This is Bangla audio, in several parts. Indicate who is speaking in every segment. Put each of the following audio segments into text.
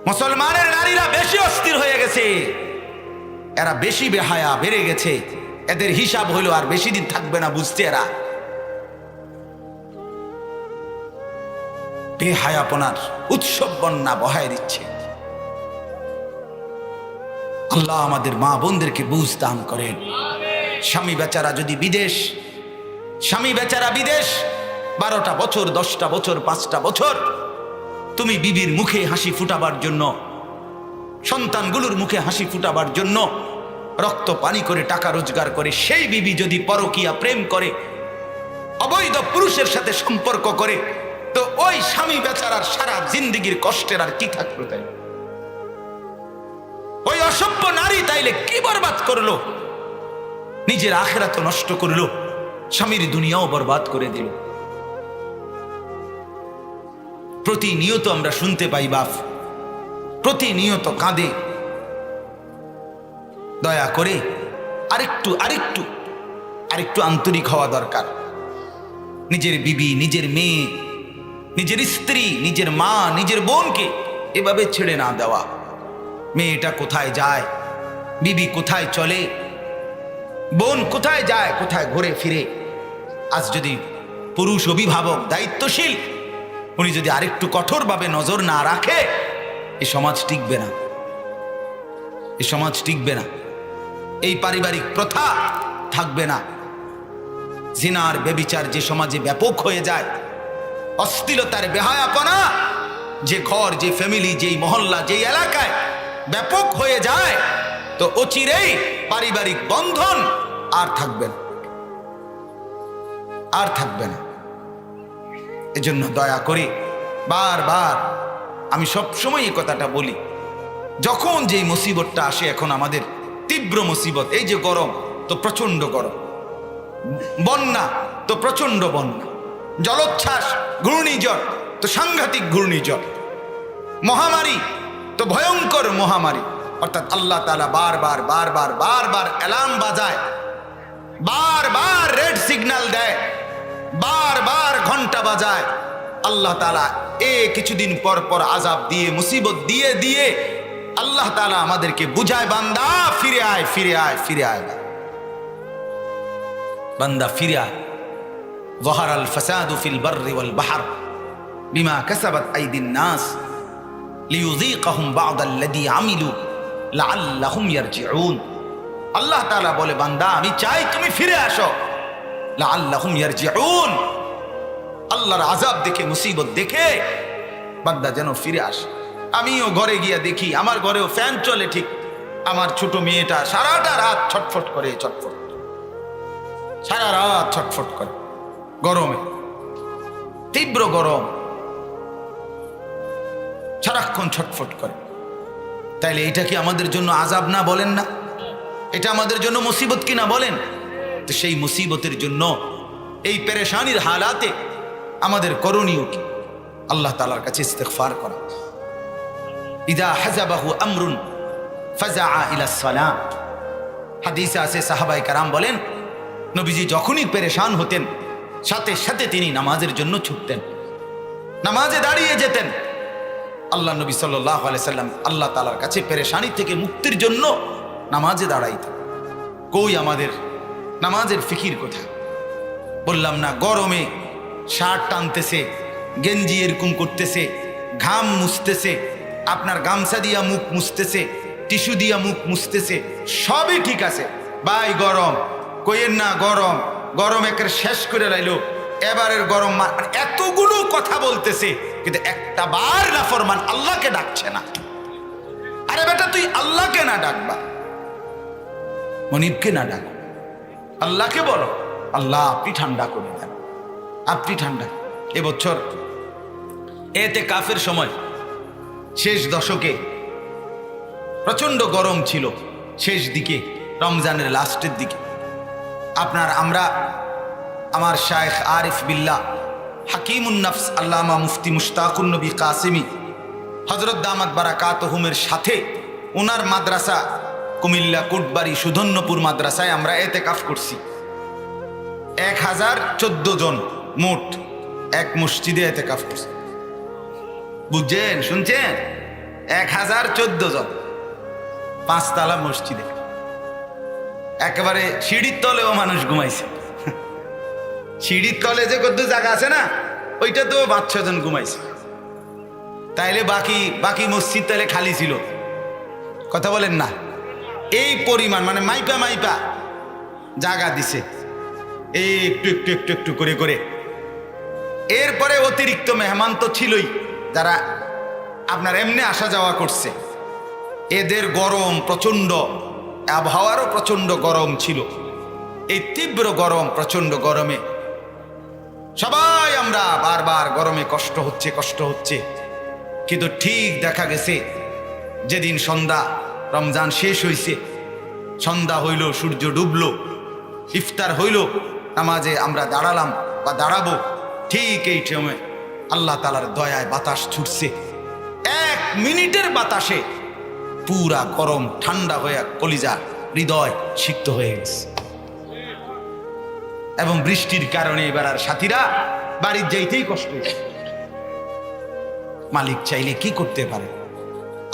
Speaker 1: মুসলমানের নারীরা বেশি অস্থির হয়ে গেছে, এরা বেশি বেহায়া বেড়ে গেছে, এদের হিসাব হইলো আর বেশি দিন থাকবে না, বুঝতে এরা বেহায়াপনার উৎসব বন্যা বহায় দিচ্ছে। আল্লাহ আমাদের মা বোনদেরকে বুঝ দান করেন। স্বামী বেচারা যদি বিদেশ, স্বামী বেচারা বিদেশ, 12টা বছর 10টা বছর 5টা বছর তুমি বিবির মুখে হাসি ফুটাবার জন্য, সন্তানগুলোর মুখে হাসি ফুটাবার জন্য রক্ত পানি করে টাকা রোজগার করে, সেই বিবি যদি পরকীয়া প্রেম করে, অবৈধ পুরুষের সাথে সম্পর্ক করে, তো ওই স্বামী বেচারার সারা জিন্দেগির কষ্টের আর কি থাকলো? তাই ওই অসভ্য নারী তাইলে কি বরবাদ করলো? নিজের আখিরাত নষ্ট করলো, স্বামীর দুনিয়াও বরবাদ করে দিল। প্রতিনিয়ত আমরা শুনতে পাই বাপ প্রতিনিয়ত কাঁদে। দয়া করে আরেকটু আরেকটু আরেকটু আন্তরিক হওয়া দরকার। নিজের বিবি, নিজের মেয়ে, নিজের স্ত্রী, নিজের মা, নিজের বোনকে এভাবে ছেড়ে না দেওয়া। মেয়েটা কোথায় যায়, বিবি কোথায় চলে, বোন কোথায় যায়, কোথায় ঘুরে ফিরে, আজ যদি পুরুষ অভিভাবক দায়িত্বশীল উনি যদি আরেকটু কঠোরভাবে নজর না রাখে, এই সমাজ টিকবে না, এই সমাজ টিকবে না, এই পারিবারিক প্রথা থাকবে না। জিনার ব্যভিচার যে সমাজে ব্যাপক হয়ে যায়, অশ্লীলতার বেহায়াপনা যে ঘর, যে ফ্যামিলি, যেই মহল্লা, যেই এলাকায় ব্যাপক হয়ে যায়, তো অচিরেই পারিবারিক বন্ধন আর থাকবে না, আর থাকবে না। এজন্য দয়া করে বারবার আমি সবসময় এই কথাটা বলি, যখন যেই মুসিবতটা আসে, এখন আমাদের তীব্র মুসিবত, এই যে গরম তো প্রচন্ড গরম, বন্যা তো প্রচন্ড বন্যা, জলোচ্ছ্বাস, ঘূর্ণিঝড় তো সাংঘাতিক ঘূর্ণিঝড়, মহামারী তো ভয়ঙ্কর মহামারী। অর্থাৎ আল্লাহ তাআলা বারবার বারবার বারবার অ্যালার্ম বাজায়, বারবার রেড সিগন্যাল দেয়, বারবার ঘন্টা বাজায়। আল্লাহ তাআলা কিছুদিন পর পর আযাব দিয়ে, মুসিবত দিয়ে দিয়ে আল্লাহ তাআলা আমাদেরকে বুঝায়, বান্দা ফিরে আয়, ফিরে আয়, ফিরে আয়, বান্দা ফিরে আয়। যাহারাল ফাসাদু ফিল বাররি ওয়াল বাহর বিমা কাসাবাত আইদিন নাস লিয়ুযীকাহুম বা'দাল্লাযী আমিলু লাআল্লাহুম ইয়ারজিউন। আল্লাহ তাআলা বলে, বান্দা আমি চাই তুমি ফিরে আসো, লাআল্লাহুম ইয়ারজিউন। আল্লাহর আযাব দেখে, মুসিবত দেখে বান্দা যেন ফিরে আসে। আমিও ঘরে গিয়া দেখি, আমার ঘরেও ফ্যান চলে ঠিক, আমার ছোট মেয়েটা সারাটা রাত ছটফট করে, ছটফট, সারা রাত ছটফট করে গরমে, তীব্র গরম, সারাক্ষণ ছটফট করে। তাইলে এটা কি আমাদের জন্য আযাব না? বলেন না, এটা আমাদের জন্য মুসিবত কি না? বলেন। তো সেই মুসিবতের জন্য, এই পেরেশানির হালাতে আমাদের করণীয় কি? আল্লাহ তাআলার কাছে ইস্তিগফার করা। ইযা হাযাবাহু আমরুন ফাযাআ ইলাস সালাহ। হাদিসে আছে, সাহাবায়ে কেরাম বলেন, নবীজি যখনই পেরেশান হতেন, সাথে সাথে তিনি নামাজের জন্য ছুটতেন, নামাজে দাঁড়িয়ে যেতেন। আল্লাহ নবী সাল্লাল্লাহু আলাইহি সাল্লাম আল্লাহ তাআলার কাছে পেরেশানি থেকে মুক্তির জন্য নামাজে দাঁড়াইতেন। কই আমাদের নামাজের ফিকির কোথায়? বললাম না, গরমে শার্ট টানতেছে, গেঞ্জি এরকম করতেছে, ঘাম মুছতেছে, আপনার গামছা দিয়া মুখ মুছতেছে, টিস্যু দিয়া মুখ মুছতেছে, সবই ঠিক আছে। ভাই গরম কইেন না, গরম গরম একের শেষ করে লাইলো, এবারের গরম, এতগুলো কথা বলতেছে, কিন্তু একটা বার নাফরমান আল্লাহকে ডাকছে না। আরে বেটা, তুই আল্লাহকে না ডাকবা, মনিবকে না ডাক, আল্লাহকে বলো, আল্লাহ আপনি ঠান্ডা করে দেন, আপনি ঠান্ডা। এবছর ইতিকাফের সময় শেষ দশকে প্রচন্ড গরম ছিল, শেষ দিকে রমজানের লাস্টের দিকে। আমার শায়েখ আরিফ বিল্লাহ হাকিমুন নফস আল্লামা মুফতি মুশতাকুন নবী কাসেমি হযরত দামাত বারাকাতুহুমের সাথে ওনার মাদ্রাসা কুমিল্লা কোটবাড়ি সুধন্যপুর মাদ্রাসায় আমরা ইতিকাফ করছি। 1014 জন মোট এক মসজিদে ইতিকাফ করছি। বুঝছেন, শুনছেন? 1014 জন, 5 তলা মসজিদে, একেবারে সিঁড়ির তলেও মানুষ ঘুমাইছে। সিঁড়ির তলে যে কত জায়গা আছে না, ওইটা তো 5-6 জন ঘুমাইছে। তাইলে বাকি মসজিদ তাইলে খালি ছিল। কথা বলেন না? এই পরিমাণ, মানে মাইপা জায়গা দিছে, এই একটু করে করে। এরপরে অতিরিক্ত মেহমান তো ছিলই, যারা আপনার এমনি আসা যাওয়া করছে। এদের গরম প্রচন্ড, আবহাওয়ারও প্রচন্ড গরম ছিল। এই তীব্র গরম, প্রচন্ড গরমে সবাই আমরা বারবার গরমে কষ্ট হচ্ছে। কিন্তু ঠিক দেখা গেছে যেদিন সন্ধ্যা, রমজান শেষ হইছে, সন্ধ্যা হইল, সূর্য ডুবলো, ইফতার হইল, নামাজে আমরা দাঁড়ালাম বা দাঁড়াবো, ঠিক এই সময় আল্লাহ তাআলার দয়ায় বাতাস ছুটছে। 1 মিনিটের বাতাসে পুরা গরম ঠান্ডা হয়ে কলিজা, হৃদয় সিক্ত হয়ে গেছে। এবং বৃষ্টির কারণে এবার আর সাথীরা বাড়ির যাইতেই কষ্ট হয়েছে। মালিক চাইলে কি করতে পারে?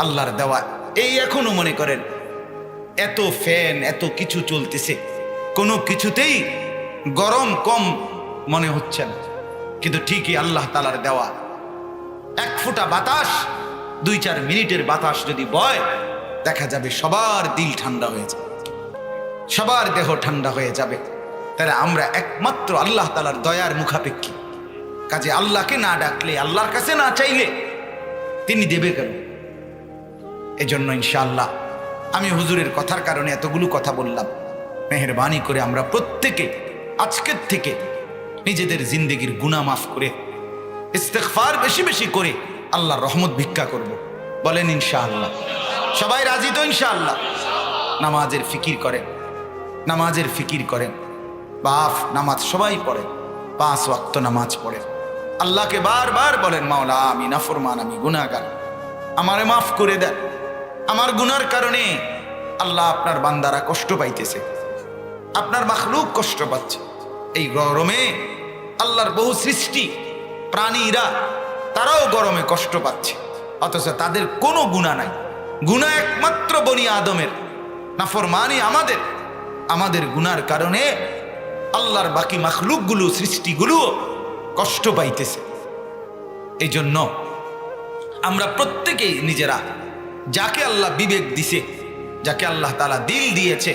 Speaker 1: আল্লাহর দেওয়া এই এখনো মনে করেন এত ফ্যান, এত কিছু চলতেছে, কোনো কিছুতেই গরম কম মনে হচ্ছে না। কিন্তু ঠিকই আল্লাহ তাআলার দেওয়া 1 ফোঁটা বাতাস, 2-4 মিনিটের বাতাস যদি বয়, দেখা যাবে সবার দিল ঠান্ডা হয়ে যাবে, সবার দেহ ঠান্ডা হয়ে যাবে। তাহলে আমরা একমাত্র আল্লাহ তাআলার দয়ার মুখাপেক্ষী। কাজে আল্লাহকে না ডাকলে, আল্লাহর কাছে না চাইলে তিনি দেবে কেন? এজন্য ইনশাআল্লাহ আমি হুজুরের কথার কারণে এতগুলো কথা বললাম। মেহেরবানি করে আমরা প্রত্যেকে আজকের থেকে নিজেদের জিন্দেগির গুনাহ মাফ করে ইস্তেগফার বেশি বেশি করে আল্লাহর রহমত ভিক্ষা করব। বলেন ইনশাআল্লাহ। সবাই রাজি তো ইনশাআল্লাহ? নামাজের ফিকির করেন। বাপ নামাজ সবাই পড়ে, 5 ওয়াক্ত নামাজ পড়ে। আল্লাহকে বারবার বলেন, মাওলা আমি নাফরমান, আমি গুনাহগার, আমারে মাফ করে দেন। আমার গুনার কারণে আল্লাহ আপনার বান্দারা কষ্ট পাইতেছে, আপনার মাখলুক কষ্ট পাচ্ছে। এই গরমে আল্লাহর বহু সৃষ্টি প্রাণীরা তারাও গরমে কষ্ট পাচ্ছে, অথচ তাদের কোনো গুনাহ নাই। গুনাহ একমাত্র বনি আদমের, নাফরমানি আমাদের গুনার কারণে আল্লাহর বাকি মাখলুকগুলো, সৃষ্টিগুলো কষ্ট পাইতেছে। এই জন্য আমরা প্রত্যেকেই নিজেরা, যাকে আল্লাহ বিবেক দিছে, যাকে আল্লাহ তাআলা দিল দিয়েছে,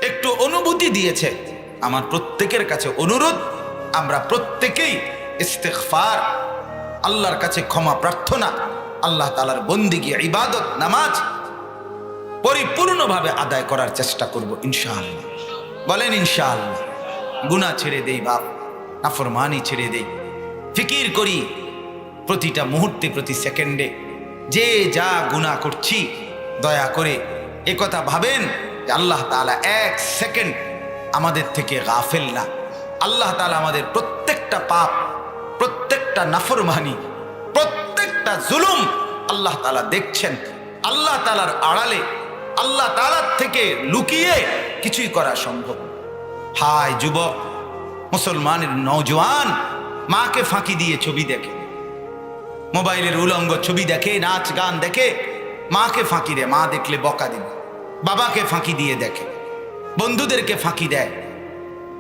Speaker 1: একটু অনুভূতি দিয়েছে, আমার প্রত্যেকের কাছে অনুরোধ, আমরা প্রত্যেকেই ইস্তেগফার, আল্লাহর কাছে ক্ষমা প্রার্থনা, আল্লাহ তাআলার বন্দেগী, ইবাদত, নামাজ পরিপূর্ণভাবে আদায় করার চেষ্টা করব ইনশাআল্লাহ। বলেন ইনশাআল্লাহ। গুনাহ ছেড়ে দেই বাপ, নাফরমানি ছেড়ে দেই, ফিকির করি প্রতিটা মুহূর্তে, প্রতি সেকেন্ডে যে যা গুনাহ করছি, দয়া করে একথা ভাবেন যে আল্লাহ তাআলা 1 সেকেন্ড আমাদের থেকে গাফেল না। আল্লাহ তাআলা আমাদের প্রত্যেকটা পাপ, প্রত্যেকটা নাফরমানি, প্রত্যেকটা জুলুম আল্লাহ তাআলা দেখছেন। আল্লাহ তাআলার আড়ালে, আল্লাহ তাআলার থেকে লুকিয়ে কিছুই করা সম্ভব। হায় যুবক, মুসলমানের নওজোয়ান মাকে ফাঁকি দিয়ে ছবি দেখে, মোবাইলের উলঙ্গ ছবি দেখে, নাচ গান দেখে, মাকে ফাঁকি দেয়। মা দেখলে বকা দিবে। বাবাকে ফাঁকি দিয়ে দেখে, বন্ধুদেরকে ফাঁকি দেয়,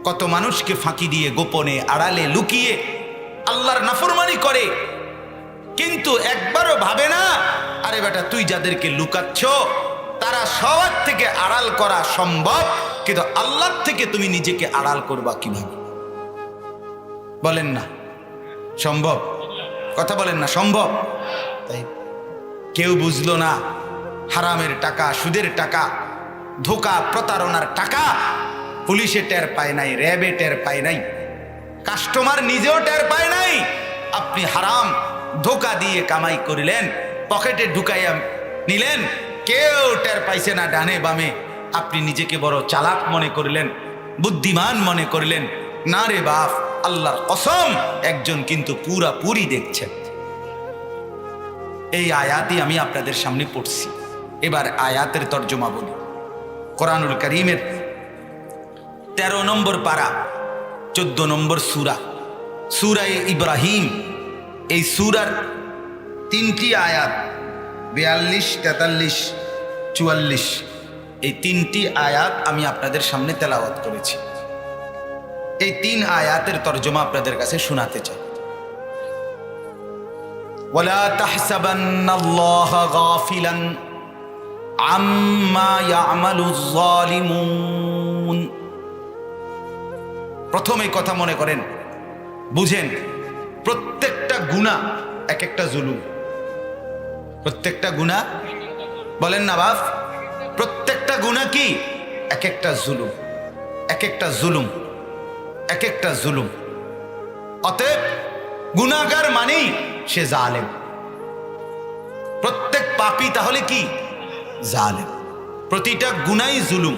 Speaker 1: কত মানুষকে ফাঁকি দিয়ে গোপনে, আড়ালে, লুকিয়ে আল্লাহর নাফরমানি করে। কিন্তু একবারও ভাবে না, আরে বেটা তুই যাদেরকে লুকাচ্ছ তারা সবার থেকে আড়াল করা সম্ভব, কিন্তু আল্লাহর থেকে তুমি নিজেকে আড়াল করবা কিভাবে? বলেন না সম্ভব? কথা বলেন না সম্ভব? তাই কেউ বুঝলো না হারামের টাকা, সুদের টাকা, ধোঁকা, প্রতারণার টাকা পুলিশে টের পায় নাই, র্যাবে টের পায় নাই, কাস্টমার নিজেও টের পায় নাই। আপনি হারাম ধোঁকা দিয়ে কামাই করিলেন, পকেটে ঢুকাইয়া নিলেন, কেউ টের পাইছে না ডানে বামে। আপনি নিজেকে বড় চালাক মনে করিলেন, বুদ্ধিমান মনে করিলেন। না রে বাপ, আল্লাহর কসম, একজন কিন্তু পুরাপুরি দেখছেন। এই আয়াতই আমি আপনাদের সামনে পড়ছি। এবার আয়াতের তর্জমা বলি। কোরআনুল কারীমের 13 নম্বর পারা, 14 নম্বর সূরা, সূরা ইব্রাহিম। এই সূরার 3টি আয়াত 42, 43, 44 এই 3টি আয়াত আমি আপনাদের সামনে তেলাওয়াত করেছি। এই 3 আয়াতের তরজমা আপনাদের কাছে শোনাতে চাই। ওয়ালা তাহসাবান্নাল্লাহা গাফিলান আম্মা ইয়ামালুয যালিমুন। প্রথমে কথা মনে করেন, বুঝেন, প্রত্যেকটা গুনাহ এক একটা জুলুম। প্রত্যেকটা গুনাহ, বলেন না বাপ, প্রত্যেকটা গুনাহ কি? এক একটা জুলুম, এক একটা জুলুম, এক একটা জুলুম। অতএব গুনাহগার মানেই সে জালেম। প্রত্যেক পাপী তাহলে কি? জালেম। প্রতিটা গুনাহই জুলুম,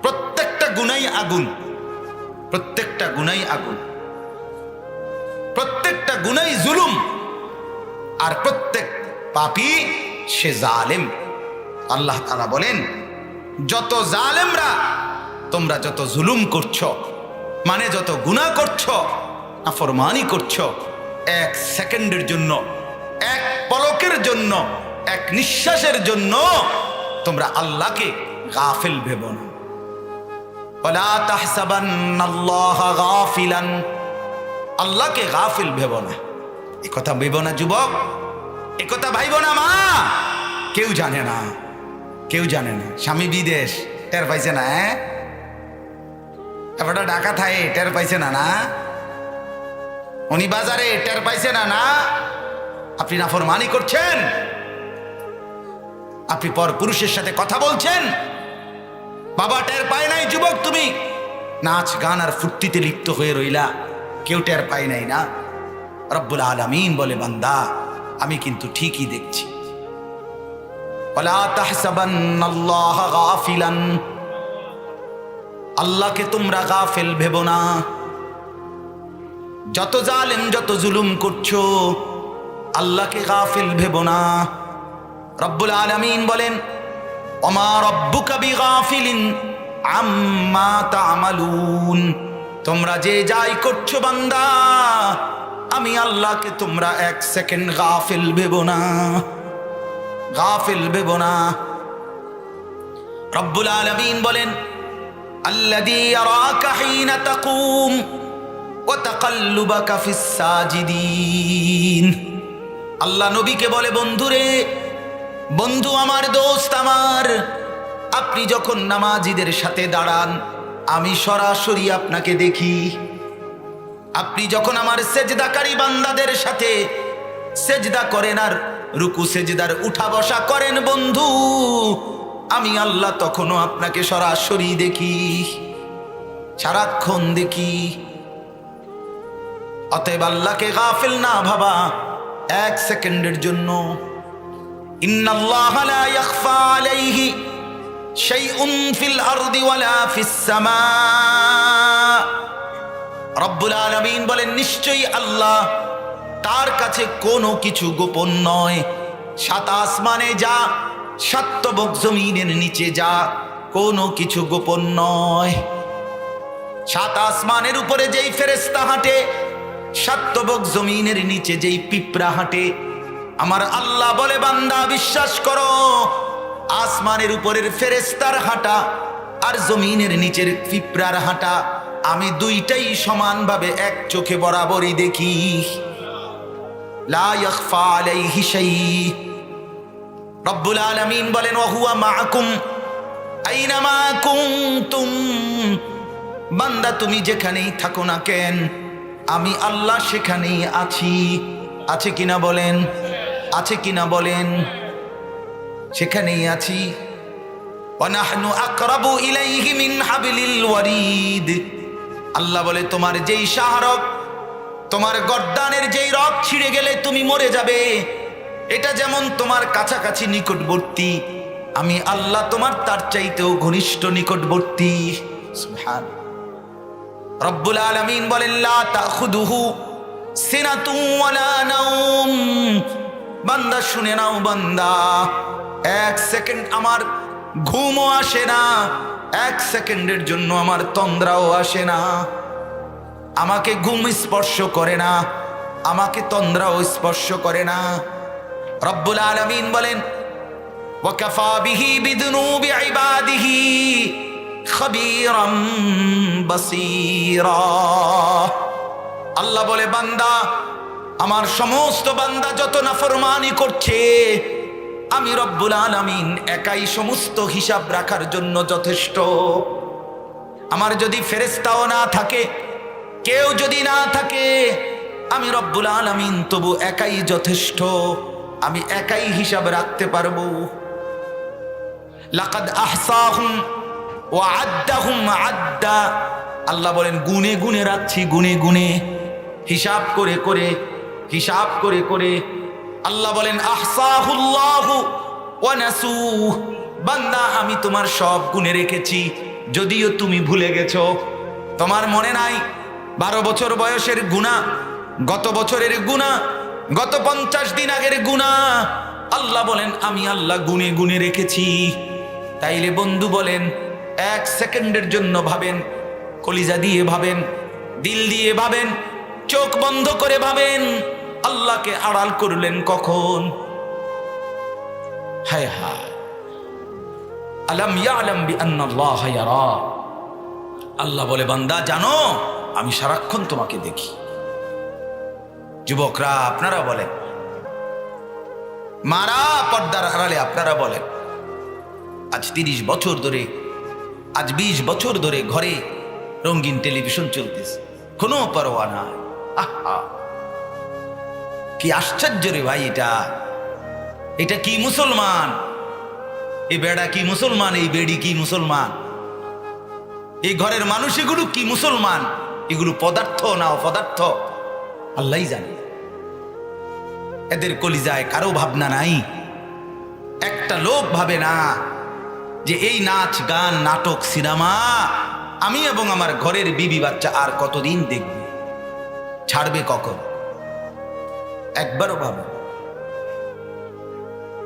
Speaker 1: প্রত্যেকটা গুনাহই আগুন, প্রত্যেকটা গুনাহই আগুন, প্রত্যেকটা গুনাহই জুলুম। আর প্রত্যেক পাপী সে জালেম। আল্লাহ তাআলা বলেন, যত জালেমরা, তোমরা যত জুলুম করছো, মানে যত গুনাহ করছো, নাফরমানি করছো, 1 সেকেন্ডের জন্য, 1 পলকের জন্য, 1 নিঃশ্বাসের জন্য তোমরা আল্লাহকে গাফিল ভেবো না। ওয়ালা তাহসাবান্নাল্লাহা গাফিলান, আল্লাহকে গাফিল ভেবো না। এ কথা ভেবো না যুবক, এ কথা ভাইবো না মা। কেউ জানে না, কেউ জানে না। স্বামী বিদেশ, টের পাইছে না? এবারটা ঢাকা থাই, টের পাইছে না? না উনি বাজারে, টের পাইছে না? না আপনি নাফরমানি করছেন, আপনি পর পুরুষের সাথে কথা বলছেন, বাবা টের পায় নাই? যুবক তুমি নাচ গান আর ফুর্তিতে লিপ্ত হয়ে রইলা, কেউ টের পায় নাই না? রব্বুল আলামিন বলে, বান্দা আমি কিন্তু ঠিকই দেখছি। ওয়ালা তাহসাবান্নাল্লাহা গাফিলান, আল্লাহকে তোমরা গাফিল ভেবো না। যত জালেম, যত জুলুম করছো, আল্লাহকে গাফিল ভেবো না। রব্বুল আলামিন বলেন, ওমা রব্বুকা বিগাফিলিন আম্মা তা'মালুন, তোমরা যে যাই করছো বান্দা, আমি আল্লাহকে তোমরা 1 সেকেন্ড গাফিল ভেবো না, গাফিল ভেবো না। রব্বুল আলামিন বলেন, আল্লাযী ইয়ারাকা হিনা তাকুম ওয়া তাকাল্লুবাকা ফিস সাজিদিন। আল্লাহ নবীকে বলে, বন্ধুরে, বন্ধু আমার, দোস্ত আমার, আপনি যখন নামাজীদের সাথে দাঁড়ান, আমি সরাসরি আপনাকে দেখি। আপনি যখন আমার সেজদাকারী বান্দাদের সাথে সেজদা করেন আর রুকু সেজদার উঠা বসা করেন বন্ধু, আমি আল্লাহ তখনও আপনাকে সরাসরি দেখি, সারাক্ষণ দেখি। অতএব আল্লাহকে গাফিল না ভাবা 1 সেকেন্ডের জন্য। ইন্নাল্লাহা লা ইয়াখফা আলাইহি শাইউন ফিল আরদি ওয়ালা ফিস সামা। রব্বুল আলামিন বলেন, নিশ্চয়ই আল্লাহ, তার কাছে কোনো কিছু গোপন নয়। 7 আসমানে যা, 7 তবক জমিনের নিচে যা, কোনো কিছু গোপন নয়। 7 আসমানের উপরে যেই ফেরেশতা হাঁটে, 7 তবক জমিনের নিচে যেই পিঁপড়া হাঁটে, আমার আল্লাহ বলে, বান্দা বিশ্বাস করো, আসমানের উপরের ফেরেশতার হাঁটা আর জমিনের নিচের পিঁপড়ার হাঁটা আমি দুইটাই সমানভাবে 1 চোখে বরাবরই দেখি। লা ইয়াখফা আলাইহি শাই। রব্বুল আলামিন বলেন, ওয়া হুয়া মাআকুম আইনামা কুনতুম। বান্দা তুমি যেখানেই থাকো না কেন, আমি আল্লাহ সেখানেই আছি। আছে কিনা বলেন? আছে কিনা বলেন? সেখানেই আছি। ওয়া নাহনু আকরাবু ইলাইহি মিন হাবলিল ওয়ারিদ। আল্লাহ বলে, তোমার যেই শাহরগ, তোমার গর্দানের যেই রগ ছিঁড়ে গেলে তুমি মরে যাবে, এটা যেমন তোমার কাছাকাছি নিকটবর্তী, আমি আল্লাহ তোমার তার চাইতেও ঘনিষ্ঠ নিকটবর্তী। সুবহান। রব্বুল আলামিন বলেন, লা তাখুদুহু সিনাতুন ওয়ালা নাওম। বান্দা শুনে নাও, বান্দা 1 সেকেন্ড আমার ঘুমও আসে না, 1 সেকেন্ডের জন্য আমার তন্দ্রাও আসে না। আমাকে ঘুম স্পর্শ করে না, আমাকে তন্দ্রাও স্পর্শ করে না। রব্বুল আলামিন বলেন ওয়াকাফা বিহি বিযুনুবি ইবাদিহি খাবীরাম বাসীরা। আল্লাহ বলে বান্দা, আমার সমস্ত বান্দা যত নাফরমানি করছে, আমি রব্বুল আলামিন একাই সমস্ত হিসাব রাখার জন্য যথেষ্ট। আমার যদি ফেরেশতাও না থাকে, কেউ যদি না থাকে, আমি রব্বুল আলামিন তবু একাই যথেষ্ট। আমি একাই হিসাব রাখতে পারবো। লাকাদ আহসাহুম ওয়া আদ্দাহুম আদ্দা। আল্লাহ বলেন গুনে গুনে রাখছি, গুনে গুনে, হিসাব করে করে, হিসাব করে করে। আল্লাহ বলেন আহসাহুল্লাহু ওয়া নাসুহ। বান্দা, আমি তোমার সব গুনে রেখেছি, যদিও তুমি ভুলে গেছো। তোমার মনে নাই 12 বছর বয়সের গুনাহ, গত বছরের গুনাহ, গত 50 দিন আগের গুনাহ। আল্লাহ বলেন আমি আল্লাহ গুনে গুনে রেখেছি। তাইলে বন্ধু বলেন, 1 সেকেন্ডের জন্য ভাবেন, কলিজা দিয়ে ভাবেন, দিল দিয়ে ভাবেন, চোখ বন্ধ করে ভাবেন, আল্লাহকে আড়াল করলেন কখন? হায় হায়। আলাম ইয়ালাম বিআন্নাল্লাহ ইয়ারা। আল্লাহ বলে বান্দা জানো, আমি সারাক্ষণ তোমাকে দেখি। যুবকরা আপনারা বলেন, মারা পর্দার আড়ালে আপনারা বলেন, আজ 30 বছর ধরে, আজ 20 বছর ধরে ঘরে রঙিন টেলিভিশন চলতেছে, কোনো পরোয়া নাই। আহা, কি আশ্চর্য রে ভাই! এটা কি মুসলমান? এই বেড়া কি মুসলমান? এই বেড়ি কি মুসলমান? এই ঘরের মানুষ এগুলো কি মুসলমান? এগুলো পদার্থ না অপদার্থ আল্লাহই জানে। এদের কলিজায় কারো ভাবনা নাই। একটা লোক ভাবে না যে এই নাচ গান নাটক সিনেমা আমি এবং আমার ঘরের বিবি বাচ্চা আর কতদিন দেখবে, ছাড়বে কখন? একবারও ভাবে?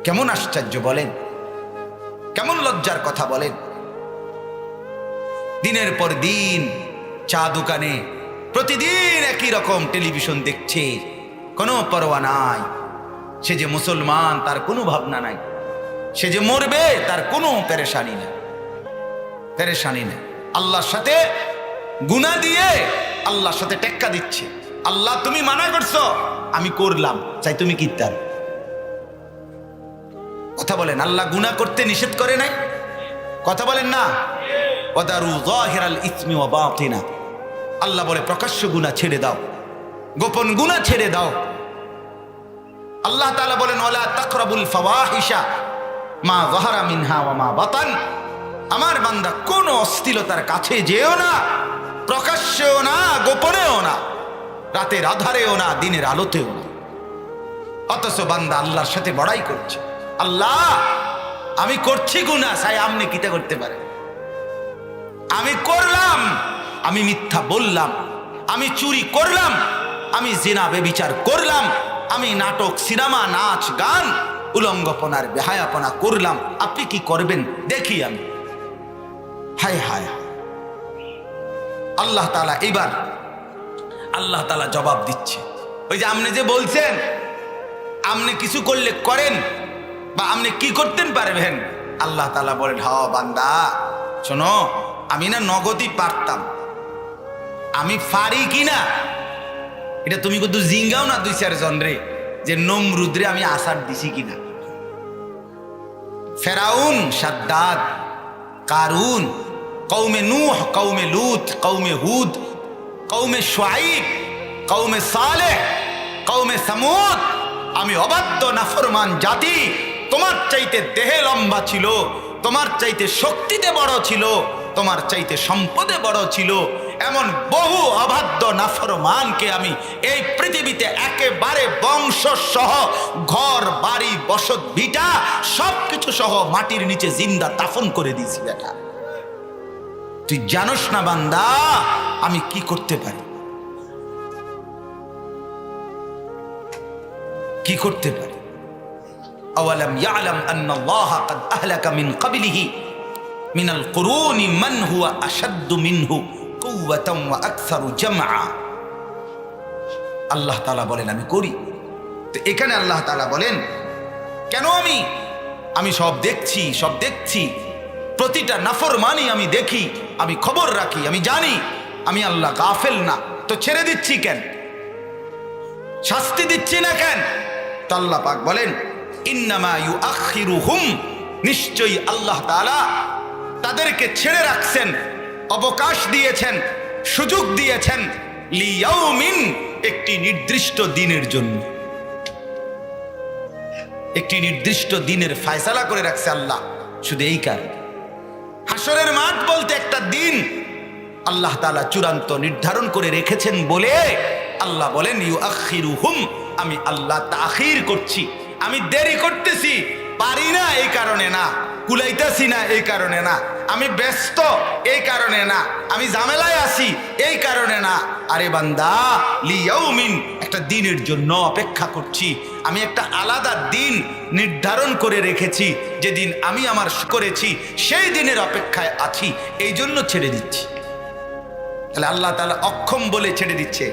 Speaker 1: কেমন আশ্চর্য বলেন, কেমন লজ্জার কথা বলেন। দিনের পর দিন চা দোকানে প্রতিদিন একই রকম টেলিভিশন দেখছে, কোনো পরোয়া নাই। সে যে মুসলমান তার কোনো ভাবনা নাই, সে যে মরবে তার কোনো পেরেশানি নেই, পেরেশানি নেই। আল্লাহর সাথে গুনাহ দিয়ে আল্লাহর সাথে টেক্কা দিচ্ছে। আল্লাহ তুমি মানা করছো, আমি করলাম, চাই তুমি কি তার কথা বলেন। আল্লাহ গুনাহ করতে নিষেধ করে নাই, কথা বলেন না। ওয়াদারু যাহিরাল ইসমি ওয়া বাতিনা। আল্লাহ বলে প্রকাশ্য গুনাহ ছেড়ে দাও, গোপন গুনাহ ছেড়ে দাও। আল্লাহ তাআলা বলেন ওয়ালা তাকরাবুল ফাওয়াহিশা মা যাহারা মিনহা ওয়া মা বাতান। আমার বান্দা কোন অশ্লীলতার কাছে যেও না, প্রকাশ্যেও না, গোপনেও না, রাতের আধারেও না, দিনের আলোতেও না। অথচ বান্দা আল্লাহর সাথে বড়াই করছে। আল্লাহ আমি করছি গুনাহ, চাই আপনি কিটা করতে পারেন? আমি করলাম, আমি মিথ্যা বললাম, আমি চুরি করলাম, আমি জিনা বেবিচার করলাম, আমি নাটক সিনেমা নাচ গান উলঙ্গপনার বেহায়াপনা করলাম, আপনি কি করবেন দেখি আমি। হায় হায়। আল্লাহ তাআলা এবার আল্লাহ তাআলা জবাব দিচ্ছে। ওই যে আপনি যে বলছেন আপনি কিছু করলে করেন বা আপনি কি করতেন পারবেন, আল্লাহ তাআলা বলেন হ বান্দা শোনো, আমি না নগদই পারতাম, আমি পারি কিনা এটা তুমি কিন্তু জিঙ্গাও না 2-4 জন রে, যে নমরুদরে আমি আসার দিছি কিনা। ফেরাউন, সাদ্দাদ, কারুন, কওমে নূহ, কওমে লূত, কওমে হুদ, কওমে শুআইব, কওমে সালেহ, কওমে সামুদ, আমি অবাধ্য নাফরমান জাতি। তোমার চাইতে দেহে লম্বা ছিল, তোমার চাইতে শক্তিতে বড় ছিল, তোমার চাইতে সম্পদে বড় ছিল, এমন বহু অবাধ্য নাফরমানকে আমি এই পৃথিবীতে একেবারে বংশ সহ ঘর বাড়ি বসত ভিটা সবকিছু সহ মাটির নিচে জিন্দা দাফন করে দিয়েছি। বেটা তুই জানোস না বান্দা আমি কি করতে পারি, কি করতে পারি। আওয়ালাম ইয়ালাম আন্নাল্লাহা ক্বাদ আহলাকা মিন ক্বাবলিহি মিনাল কুরুনি মান হুয়া আশাদ্দু মিনহু কুওয়াতান ওয়া আকসারু জামআ। আল্লাহ তাআলা বলেন আমি করি। তো এখানে আল্লাহ তাআলা বলেন কেন আমি সব দেখছি, প্রতিটা নাফরমানি আমি দেখি, আমি খবর রাখি, আমি জানি আমি আল্লাহ গাফেল না, তো ছেড়ে দিচ্ছি কেন, শাস্তি দিচ্ছি না কেন? তো আল্লাহ পাক বলেন ইন্নামা ইউআখিরুহুম, নিশ্চয়ই আল্লাহ তাআলা তাদেরকে ছেড়ে রাখছেন, অবকাশ দিয়েছেন, সুযোগ দিয়েছেন, লিয়াউমিন, একটি নির্দিষ্ট দিনের জন্য। একটি নির্দিষ্ট দিনের ফয়সালা করে রাখছে আল্লাহ, শুধু এই কারণে। হাসরের মাঠ বলতে একটা দিন আল্লাহ তাআলা চূড়ান্ত নির্ধারণ করে রেখেছেন বলে আল্লাহ বলেন ইউআখিরুহুম, আমি আল্লাহ তাখির করছি, আমি দেরি করতেছি, পারি না এই কারণে না, কুলাইতেছি না এই কারণে না, আমি ব্যস্ত এই কারণে না, আমি ঝামেলায় আছি এই কারণে না। আরে বান্দা, লিয়াউমিন, একটা দিনের জন্য অপেক্ষা করছি, আমি একটা আলাদা দিন নির্ধারণ করে রেখেছি, যেদিন আমি আমার করেছি সেই দিনের অপেক্ষায় আছি, এই জন্য ছেড়ে দিচ্ছি। তাহলে আল্লাহ তাআলা অক্ষম বলে ছেড়ে দিচ্ছে,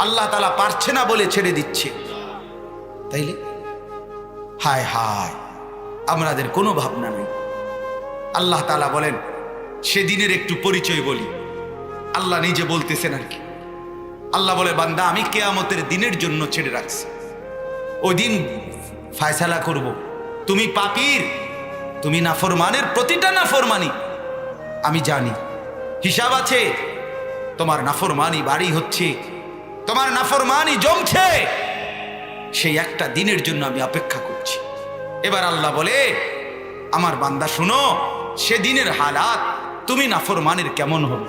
Speaker 1: আল্লাহ তাআলা পারছে না বলে ছেড়ে দিচ্ছে। তাইলে হায় হায়, আমাদের কোনো ভাবনা নেই। আল্লাহ তাআলা বলেন সেদিনের একটু পরিচয় বলি। আল্লাহ নিজে বলতেছেন আর কি। আল্লাহ বলে বান্দা, আমি কিয়ামতের দিনের জন্য ছেড়ে রাখছি, ওই দিন ফয়সালা করব। তুমি পাপীর, তুমি নাফরমানের প্রতিটা নাফরমানি আমি জানি, হিসাব আছে। তোমার নাফরমানি বাড়ি হচ্ছে, তোমার নাফরমানি জমছে, সেই একটা দিনের জন্য আমি অপেক্ষা করছি। এবার আল্লাহ বলে আমার বান্দা শুনো, সেদিনের হালাত তুমি নাফরমানের কেমন হবে,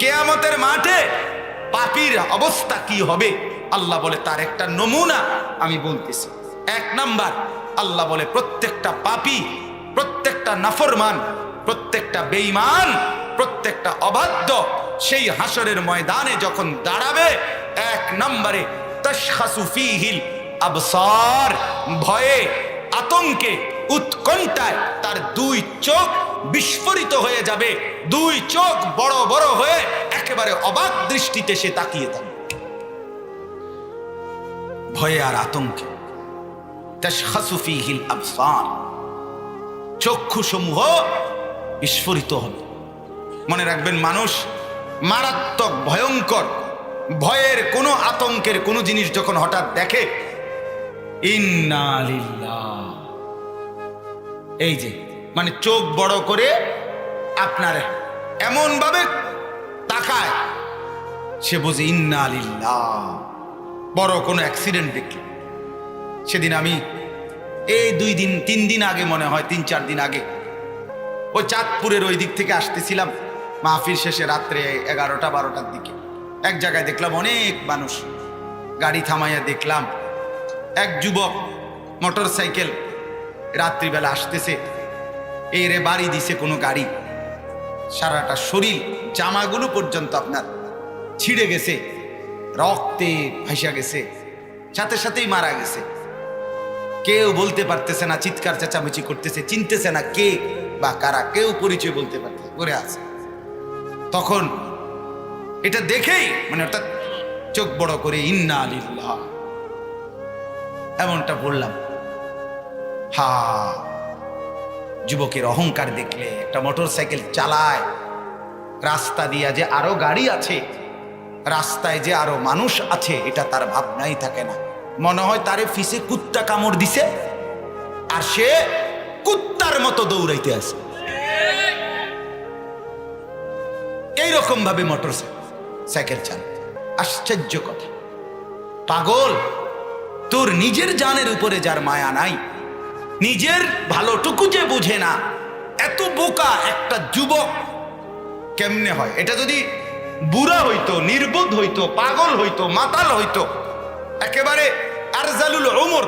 Speaker 1: কিয়ামতের মাঠে পাপীর অবস্থা কি হবে। আল্লাহ বলে তার একটা নমুনা আমি বলতেছি। এক নাম্বার, আল্লাহ বলে প্রত্যেকটা পাপী, প্রত্যেকটা নাফরমান, প্রত্যেকটা বেঈমান, প্রত্যেকটা অবাধ্য সেই হাসরের ময়দানে যখন দাঁড়াবে, এক নম্বরে তাশখাসু ফীহিল আবসার, ভয়ে, আতঙ্কে, উৎকণ্ঠায় তার দুই চোখ বিস্ফোরিত হয়ে যাবে, দুই চোখ বড় বড় হয়ে একেবারে অবাক দৃষ্টিতে সে তাকিয়ে থাকবে, ভয়ে আর আতঙ্কে। তাশখাসু ফীহিল আবসার, চক্ষুসমূহ বিস্ফোরিত হবে। মনে রাখবেন, মানুষ মারাত্মক ভয়ঙ্কর ভয়ের কোনো আতঙ্কের কোনো জিনিস যখন হঠাৎ দেখে, ইন্না লিল্লাহ, এই যে মানে চোখ বড় করে আপনার এমন ভাবে তাকায়, সে বোঝে ইন্না লিল্লাহ, বড় কোনো অ্যাক্সিডেন্ট দেখি। সেদিন আমি এই 2-3 দিন আগে, মনে হয় 3-4 দিন আগে, ওই চাঁদপুরের ওই দিক থেকে আসতেছিলাম, মাহফিল শেষে রাত্রে 11টা-12টার দিকে এক জায়গায় দেখলাম অনেক মানুষ, গাড়ি থামাইয়া দেখলাম এক যুবক মোটর সাইকেল রাত্রিবেলা আসতেছে, এরে বাড়ি দিছে কোনো গাড়ি, সারাটা শরীর জামাগুলো পর্যন্ত আপনার ছিঁড়ে গেছে, রক্তে ভাসা গেছে, সাথে সাথেই মারা গেছে। কেউ বলতে পারতেছে না, চিৎকার চেঁচামেচি করতেছে, চিনতেছে না কে বা কারা, কেউ পরিচয় বলতে পারতেছে, করে আছে। তখন এটা দেখেই মানে অর্থাৎ চোখ বড় করে ইন্না লিল্লাহ এমনটা বললাম। হা, যুবকের অহংকার দেখলে, একটা মোটর সাইকেল চালায়, রাস্তা দিয়া যে আরো গাড়ি আছে, রাস্তায় যে আরো মানুষ আছে, এটা তার ভাবনাই থাকে না। মনে হয় তারে ফিসে কুত্তা কামড় দিছে আর সে কুত্তার মতো দৌড়াইতে আছে। এইরকম ভাবে মোটর সাইকেল চালায়। আশ্চর্য কথা, পাগল, তোর নিজের জানের উপরে যার মায়া নাই, নিজের ভালোটুকু যে বুঝে না, এত বোকা একটা যুবক কেমনে হয়? এটা যদি বুড়া হইতো, নির্বোধ হইতো, পাগল হইতো, মাতাল হইতো, একেবারে আরজালুল উমর,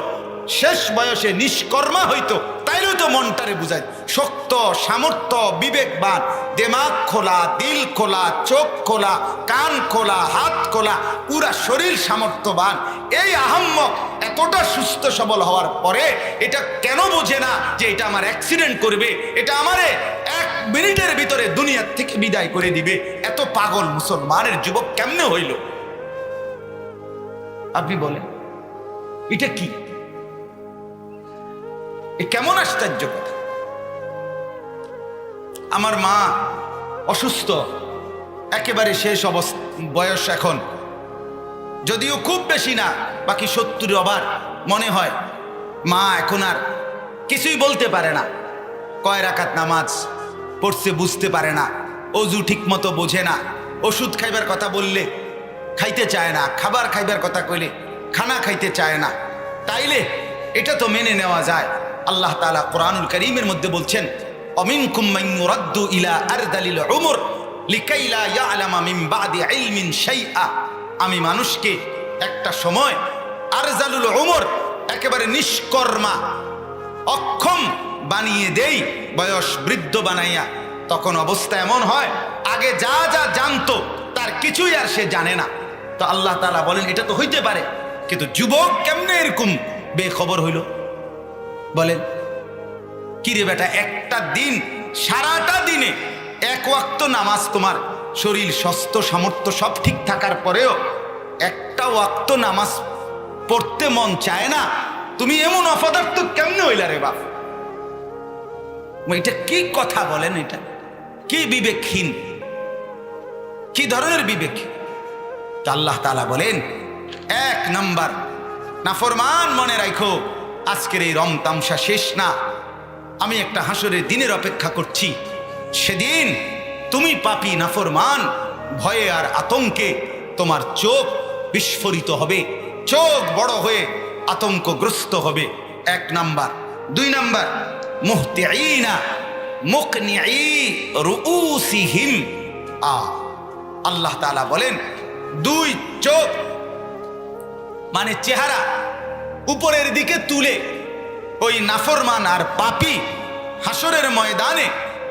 Speaker 1: শেষ বয়সে নিষ্কর্মা হইতো, তাইলেও তো মনটারে বুঝায়। শক্ত, সামর্থ্য, বিবেকবান, দিমাগ খোলা, দিল খোলা, চোখ খোলা, কান খোলা, হাত খোলা, পুরা শরীর সামর্থ্যবান এই আহাম্মক এতটা সুস্থ সবল হওয়ার পরে এটা কেন বোঝে না যে এটা আমার অ্যাক্সিডেন্ট করবে, এটা আমারে 1 মিনিটের ভিতরে দুনিয়ার থেকে বিদায় করে দিবে? এত পাগল মুসলমানের যুবক কেমনে হইল? আপনি বলেন এটা কি? এ কেমন আশ্চর্য কথা। আমার মা অসুস্থ, একেবারে শেষ অবস্থা, বয়স এখন যদিও খুব বেশি না, বাকি 70 ওভার মনে হয়। মা এখন আর কিছুই বলতে পারে না, কয় রাকাত নামাজ পড়ছে বুঝতে পারে না, অজু ঠিক মতো বোঝে না, ওষুধ খাইবার কথা বললে খাইতে চায় না, খাবার খাইবার কথা কইলে খানা খাইতে চায় না। তাইলে এটা তো মেনে নেওয়া যায়। আল্লাহ তাআলা কোরআনুল কারীমের মধ্যে বলছেন, অমিনকুম মান ইউরাদ্দু ইলা আরদালিল উমর লিকাই লা ইয়ালামা মিন বাদি ইলমিন শাইআ। আমি মানুষকে একটা সময় আরজালুল উমর, একেবারে নিষ্কর্মা অক্ষম বানিয়ে দেই, বয়স বৃদ্ধ বানাইয়া। তখন অবস্থা এমন হয়, আগে যা যা জানতো তার কিছুই আর সে জানে না। তো আল্লাহ তাআলা বলেন এটা তো হইতে পারে, কিন্তু যুবক কেমনে এরকম বেখবর হইল বলেন? কিরে বেটা, একটা দিন, সারাটা দিনে এক ওয়াক্ত নামাজ, তোমার শরীর স্বাস্থ্য সামর্থ্য সব ঠিক থাকার পরেও একটা ওয়াক্ত নামাজ পড়তে মন চায় না, তুমি এমন অপদার্থ কেমনে হইলা রে বাপ? এটা কি কথা বলেন? এটা কি বিবেকহীন, কি ধরনের বিবেক? আল্লাহ তাআলা বলেন, 1 নাম্বার নাফরমান, মনে রাখো আজকের এই রম তামসা শেষ না, আমি একটা হাসরের দিনের অপেক্ষা করছি। সেদিন তুমি পাপী নাফরমান, ভয়ে আর আতঙ্কে তোমার চোখ বিস্ফোরিত হবে, চোখ বড় হয়ে আতঙ্কগ্রস্ত হবে। 1 নাম্বার। 2 নাম্বার, মুহতিঈনা মুকনিঈ রুউসিহিম। আল্লাহ তাআলা বলেন 2 চোখ মানে চেহারা উপরের দিকে তুলে ওই নাফরমান আর পাপী হাসরের ময়দানে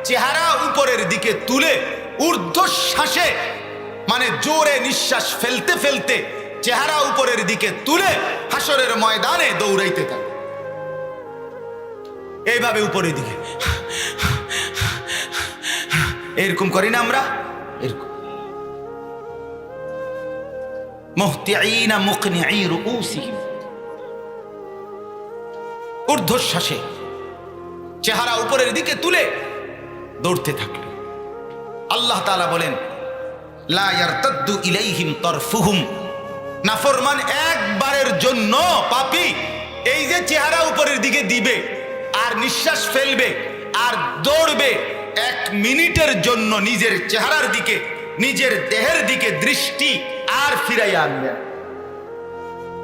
Speaker 1: চেহারা উপরের দিকে তুলে ঊর্ধ্বশ্বাসে, মানে জোরে নিঃশ্বাস ফেলতে ফেলতে চেহারা উপরের দিকে তুলে হাসরের ময়দানে দৌড়াইতে থাকে। এইভাবে উপরের দিকে এরকম করি না আমরা? এরকম মুহতিঈনা মুকনিঈ রুউসিহিম, ঊর্ধ্বশ্বাসে চেহারা উপরের দিকে তুলে দৌড়তে থাকবে। আল্লাহ তাআলা বলেন, লা ইয়ারতাদ্দু ইলাইহিম তারফুহুম। নাফরমান একবারের জন্য পাপী এই যে চেহারা উপরের দিকে দিবে আর নিঃশ্বাস ফেলবে আর দৌড়বে, 1 মিনিটের জন্য নিজের চেহারার দিকে, নিজের দেহের দিকে দৃষ্টি আর ফিরাইয়া আনবে,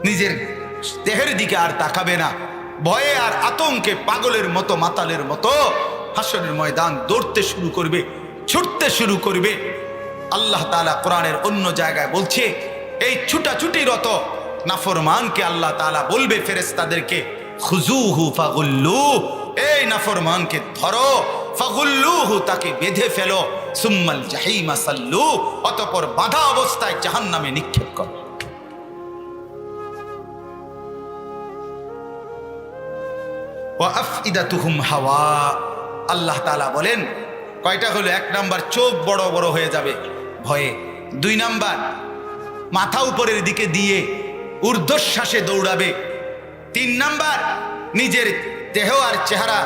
Speaker 1: নিজের দেহের দিকে আর তাকাবে না। ভয়ে আর আতঙ্কে পাগলের মতো, মাতালের মতো হাসরের ময়দান দৌড়তে শুরু করবে, ছুটতে শুরু করবে। আল্লাহ তাআলা কোরআনের অন্য জায়গায় বলছে, এই ছুটাছুটিরত নাফরমানকে আল্লাহ তাআলা বলবে ফেরেশতাদেরকে, খুজুহু ফাগুল্লু, এই নাফরমানকে ধরো, ফাগুল্লুহু, তাকে বেঁধে ফেলো, সুম্মাল জাহিমা সাল্লু, অতঃপর বাঁধা অবস্থায় জাহান্নামে নিক্ষেপ করো। ওয়া আফইদাতুহুম হাওয়া। আল্লাহ তাআলা বলেন কয়টা হলো? 1 নাম্বার, চোখ বড় বড় হয়ে যাবে ভয়ে। 2 নাম্বার, মাথা উপরের দিকে দিয়ে ঊর্ধ্বশ্বাসে দৌড়াবে। 3 নাম্বার, নিজের দেহ আর চেহারা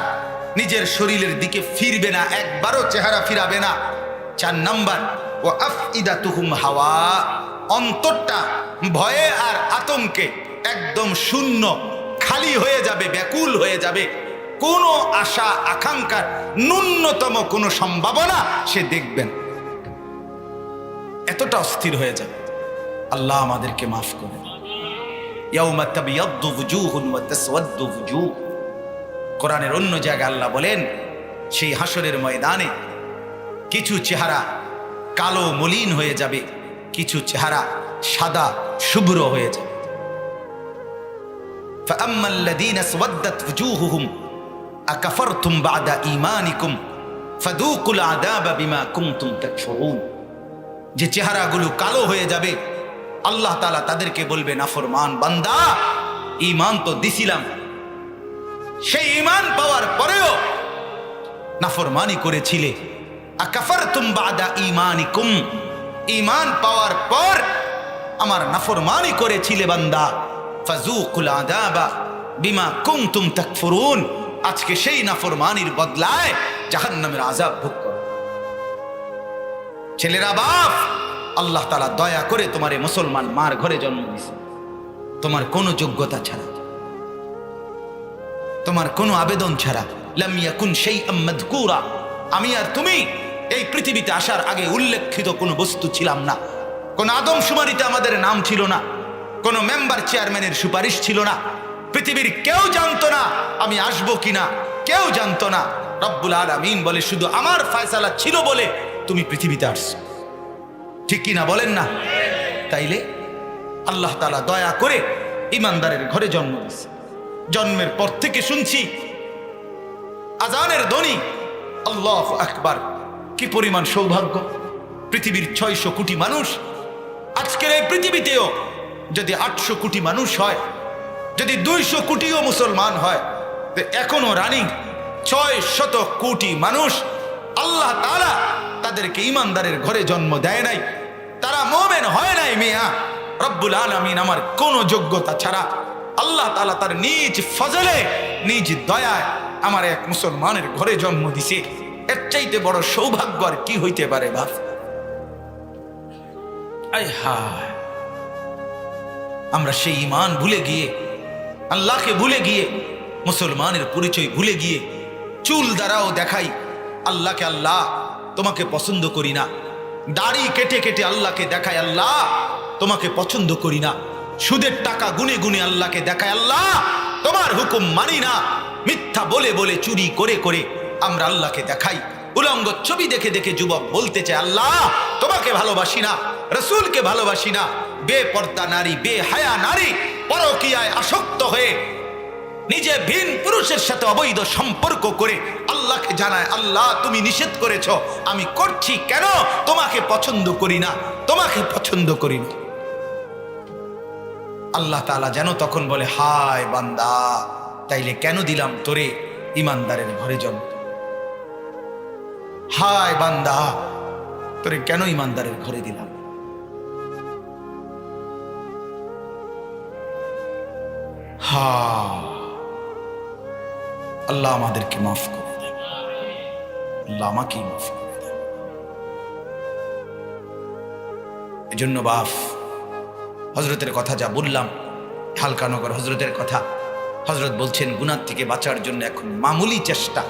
Speaker 1: নিজের শরীরের দিকে ফিরবে না, একবারও চেহারা ফিরাবে না। 4 নাম্বার, ওয়া আফইদাতুহুম হাওয়া, অন্তরটা ভয়ে আর আতঙ্কে একদম শূন্য, খালি হয়ে যাবে, ব্যাকুল হয়ে যাবে। কোনো আশা আকাঙ্ক্ষার ন্যূনতম কোনো সম্ভাবনা সে দেখবেন, এতটা অস্থির হয়ে যাবে। আল্লাহ আমাদেরকে মাফ করুন। ইয়াউমা তাবিয়াদ্দু ওয়ুজুহুন ওয়া তাসওয়াদ্দু ওয়ুজুহ। কোরআনের অন্য জায়গায় আল্লাহ বলেন, সেই হাসরের ময়দানে কিছু চেহারা কালো মলিন হয়ে যাবে, কিছু চেহারা সাদা শুভ্র হয়ে যাবে। فأما الذين اسودت وجوههم أكفرتم بعد إيمانكم فذوقوا العذاب بما كنتم تكفرون। যে চেহারাগুলো কালো হয়ে যাবে, আল্লাহ তাআলা তাদেরকে বলবে, নাফরমান বান্দা, ঈমান তো দিছিলাম, সেই ঈমান পাওয়ার পরেও নাফরমানি করেছিলে। আকাফারতুম বাদা ঈমানিকুম, ঈমান পাওয়ার পর আমার নাফরমানি করেছিলে বান্দা। ফাযুকুল আযাবা বিমা কুনতুম তাকফুরুন, আজকে সেই নাফরমানির বদলায় জাহান্নামের আযাব ভোগ করো। ছেলেরা বাপ, আল্লাহ তাআলা দয়া করে তোমার এই মুসলমান মার ঘরে জন্ম দিয়েছে, তোমার কোনো যোগ্যতা ছাড়া, তোমার কোনো আবেদন ছাড়া। লাম ইয়াকুন শাইআম মাযকুরা, আমি আর তুমি এই পৃথিবীতে আসার আগে উল্লেখিত কোনো বস্তু ছিলাম না, কোন আদমশুমারিতে আমাদের নাম ছিল না, কোন মেম্বার চেয়ারম্যানের সুপারিশ ছিল না, পৃথিবীর কেউ জানতো না আমি আসবো কিনা, কেউ জানতো না। রব্বুল আলামিন বলে শুধু আমার ফয়সালা ছিল বলে তুমি পৃথিবীতে আসছো, ঠিক কিনা বলেন না? তাইলে আল্লাহ তাআলা দয়া করে ইমানদারের ঘরে জন্ম দিয়েছে। জন্মের পর থেকে শুনছি আজানের ধ্বনি, আল্লাহু আকবার। কি পরিমাণ সৌভাগ্য! পৃথিবীর 600 কোটি মানুষ, আজকের এই পৃথিবীতেও যদি 800 কোটি মানুষ হয়, যদি 200 কোটিও মুসলমান হয়, তো এখনো রানিং 600 কোটি মানুষ আল্লাহ তাআলা তাদেরকে ইমানদারের ঘরে জন্ম দেয় নাই, তারা মুমিন হয় নাই। মিয়া রব্বুল আলামিন আমার কোনো যোগ্যতা ছাড়া আল্লাহ তাআলা তার নিজ ফজলে, নিজ দয়ায় আমার এক মুসলমানের ঘরে জন্ম দিছে। এর চাইতে বড় সৌভাগ্য আর কি হইতে পারে বাপ? আয় হায়, আমরা সেই ঈমান ভুলে গিয়ে, আল্লাহকে ভুলে গিয়ে, মুসলমানের পরিচয় ভুলে গিয়ে চুল দ্বারাও দেখাই আল্লাহকে আল্লাহ তোমাকে পছন্দ করি না, দাড়ি কেটে কেটে আল্লাহকে দেখায় আল্লাহ তোমাকে পছন্দ করি না, সুদের টাকা গুনে গুনে আল্লাহকে দেখায় আল্লাহ তোমার হুকুম মানি না, মিথ্যা বলে বলে চুরি করে করে আমরা আল্লাহকে দেখাই, উলঙ্গ ছবি দেখে দেখে যুবক বলতে চায় আল্লাহ তোমাকে ভালোবাসি না, রাসূলকে ভালোবাসি না। বেপর্দা নারী, বেহায়া নারী পরকীয়ায় আসক্ত হয়ে নিজে ভিন পুরুষের সাথে অবৈধ সম্পর্ক করে আল্লাহকে জানায় আল্লাহ তুমি নিষেধ করেছো, আমি করছি কেন? তোমাকে পছন্দ করি না, তোমাকে পছন্দ করি না। আল্লাহ তাআলা যেন তখন বলে হায় বান্দা, তাইলে কেন দিলাম তোরে ইমানদারের ঘরে জন্ম? হায় বান্দা, তোরে কেন ইমানদারের ঘরে দিলাম? হা, আল্লাহ আমাদেরকে মাফ করে দেন, আল্লাহ আমাকে মাফ করে দেন। এজন্য বাপ, হযরতের কথা যা বললাম, হালকানগর হযরতের কথা, হযরত বলছেন গুনাহ থেকে বাঁচার জন্য এখন মামুলি চেষ্টা,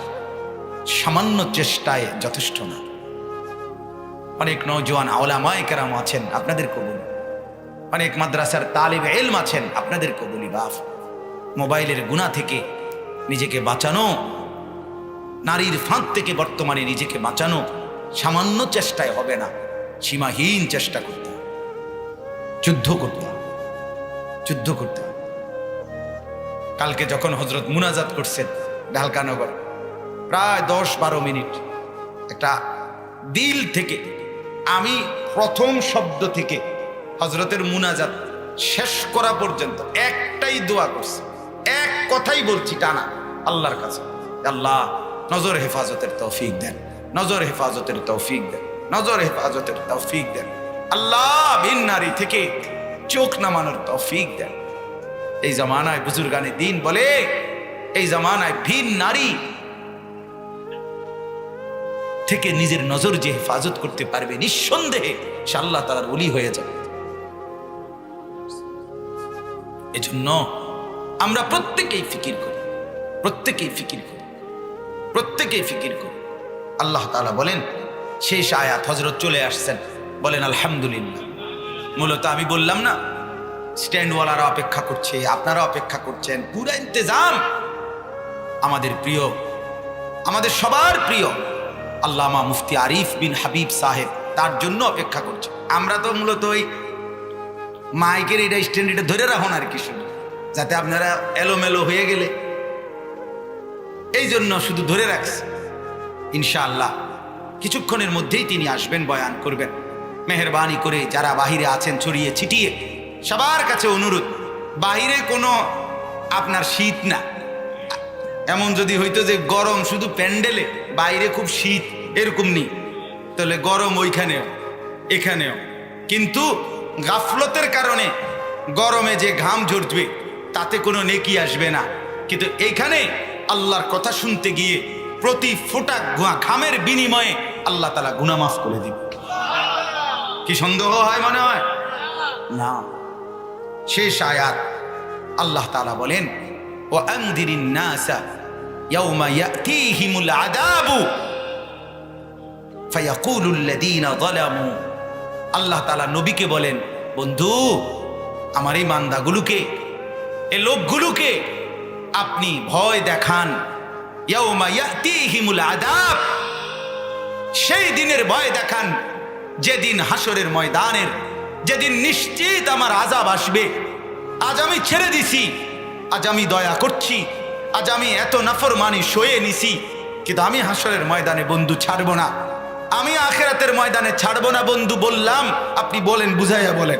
Speaker 1: সামান্য চেষ্টায় যথেষ্ট না। অনেক নওজোয়ান উলামায়ে কেরাম আছেন, আপনাদেরকে বলি, অনেক মাদ্রাসার তালিবে ইলম আছেন, আপনাদেরকে বলি বাপ, মোবাইলের গুনাহ থেকে নিজেকে বাঁচানো, নারীর ফাঁদ থেকে বর্তমানে নিজেকে বাঁচানো সামান্য চেষ্টায় হবে না, সীমাহীন চেষ্টা করতে হবে, যুদ্ধ করতে হবে, যুদ্ধ করতে হবে। কালকে যখন হযরত মুনাজাত করছেন ঢালকানগর, প্রায় 10-12 মিনিট একটা দিল থেকে, আমি প্রথম শব্দ থেকে হযরতের মুনাজাত শেষ করা পর্যন্ত একটাই দোয়া করছি, এক কথাই বলছি টানা আল্লাহর কাছে, আল্লাহ নজর হেফাজতের তৌফিক দেন, নজর হেফাজতের তৌফিক দেন, নজর হেফাজতের তৌফিক দেন, আল্লাহ ভিন নারী থেকে চোখ নামানোর তৌফিক দেন। এই জামানায় বুজুর্গানে দ্বীন বলে, এই জামানায় ভিন নারী থেকে নিজের নজর যে হেফাজত করতে পারবে, নিঃসন্দেহে সে আল্লাহ তাআলার ওলি হয়ে যাবে। এজন্য আমরা প্রত্যেকেই ফিকির করি, প্রত্যেকেই ফিকির করি, প্রত্যেকেই ফিকির করি। আল্লাহ তাআলা বলেন, শেষ আয়াত হযরত চলে আসছেন, বলেন আলহামদুলিল্লাহ। মূলত আমি বললাম না, স্ট্যান্ডওয়ালারা অপেক্ষা করছে, আপনারা অপেক্ষা করছেন, পুরো ইন্তজাম আমাদের প্রিয়, আমাদের সবার প্রিয় আল্লামা মুফতি আরিফ বিন হাবিব সাহেব, তার জন্য অপেক্ষা করছে। আমরা তো মূলত ওই মাইকের এটা স্ট্যান্ড এটা ধরে রাখুন আর কি, শুধু যাতে আপনারা এলোমেলো হয়ে গেলে, এই জন্য শুধু ধরে রাখছে। ইনশাআল্লাহ কিছুক্ষণের মধ্যেই তিনি আসবেন, বয়ান করবেন। মেহেরবানি করে যারা বাহিরে আছেন ছড়িয়ে ছিটিয়ে, সবার কাছে অনুরোধ, বাহিরে কোনো আপনার শীত না, এমন যদি হইতো যে গরম শুধু প্যান্ডেলে, বাইরে খুব শীত, এরকম নেই, তাহলে গরম ওইখানেও এখানেও, কিন্তু গাফলতের কারণে গরমে যে ঘাম ঝরবে তাতে কোনো নেকি আসবে না, কিন্তু এইখানে আল্লাহর কথা শুনতে গিয়ে প্রতি ফোঁটা ঘামের বিনিময়ে আল্লাহ তাআলা গুনাহ মাফ করে দিবে। কি সন্দেহ হয় মনে হয়? না। শেষ আয়াত আল্লাহ তাআলা বলেন, ওয়া আনদিরিন নাসা ইয়াউমা ইয়াতিহিমুল আযাবু ফায়াকুলুল লাযীনা যালামু। আল্লাহ তাআলা নবীকে বলেন, বন্ধু আমার এই বান্দাগুলোকে, এই লোকগুলোকে আপনি ভয় দেখান। ইয়াউমা ইয়াতিহিমুল আযাব, সেই দিনের ভয় দেখান যেদিন হাসরের ময়দানের, যেদিন নিশ্চিত আমার আযাব আসবে। আজ আমি ছেড়ে দিছি, আজ আমি দয়া করছি, আজ আমি এত নাফরমানি সয়ে নিছি, কিন্তু আমি হাসরের ময়দানে বন্ধু ছাড়বো না, আমি আখিরাতের ময়দানে ছাড়বো না বন্ধু বললাম। আপনি বলেন, বুঝাইয়া বলেন,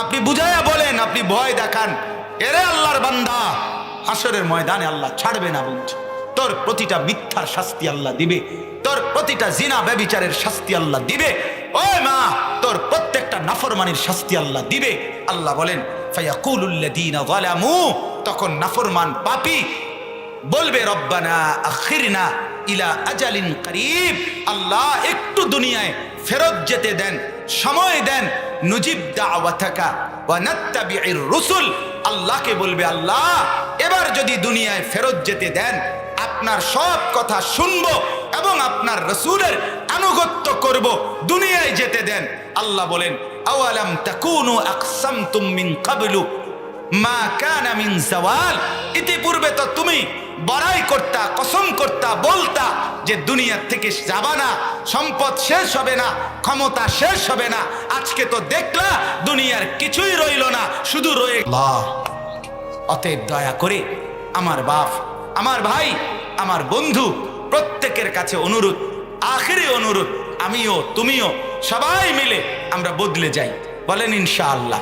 Speaker 1: আপনি বুঝাইয়া বলেন, আপনি ভয় দেখান, এরে আল্লাহর বান্দা হাসরের ময়দানে আল্লাহ ছাড়বে না বন্ধু। তোর প্রতিটা মিথ্যার শাস্তি আল্লাহ দিবে, তোর প্রতিটা জিনা ব্যভিচারের শাস্তি আল্লাহ দিবে। ওই মা, তোর প্রত্যেকটা নাফরমানির শাস্তি আল্লাহ দিবে। আল্লাহ বলেন, ফায়াকুলুল লাযীনা যালামু, তখন নাফরমান পাপী বলবে, রব্বানা আখিরনা ইলা আজালিন করিব, আল্লাহ একটু দুনিয়ায় ফেরত যেতে দেন, সময় দেন, নুজিব দাওয়াতাকা ওয়া নাত্তাবিউর রুসুল। আল্লাহকে বলবে, আল্লাহ এবার যদি দুনিয়ায় ফেরত যেতে দেন, আপনার সব কথা শুনবো এবং আপনার রাসূলের আনুগত্য করব, দুনিয়ায় যেতে দেন। আল্লাহ বলেন, আওয়ালাম তাকুনু আকসামতুম মিন ক্বাবলু মা কানা মিন যাওয়াল, ইতিপূর্বে তো তুমি বড়াই করতা, কসম করতা, বলতা যে দুনিয়ার থেকে যাবা না, সম্পদ শেষ হবে না, ক্ষমতা শেষ হবে না। আজকে তো দেখলা দুনিয়ার কিছুই রইল না, শুধু রয়ে আল্লাহ। অতএব দয়া করে আমার বাপ, আমার ভাই, আমার বন্ধু প্রত্যেকের কাছে অনুরোধ, আখেরি অনুরোধ, আমিও তুমিও সবাই মিলে আমরা বদলে যাই। বলেন ইনশাআল্লাহ।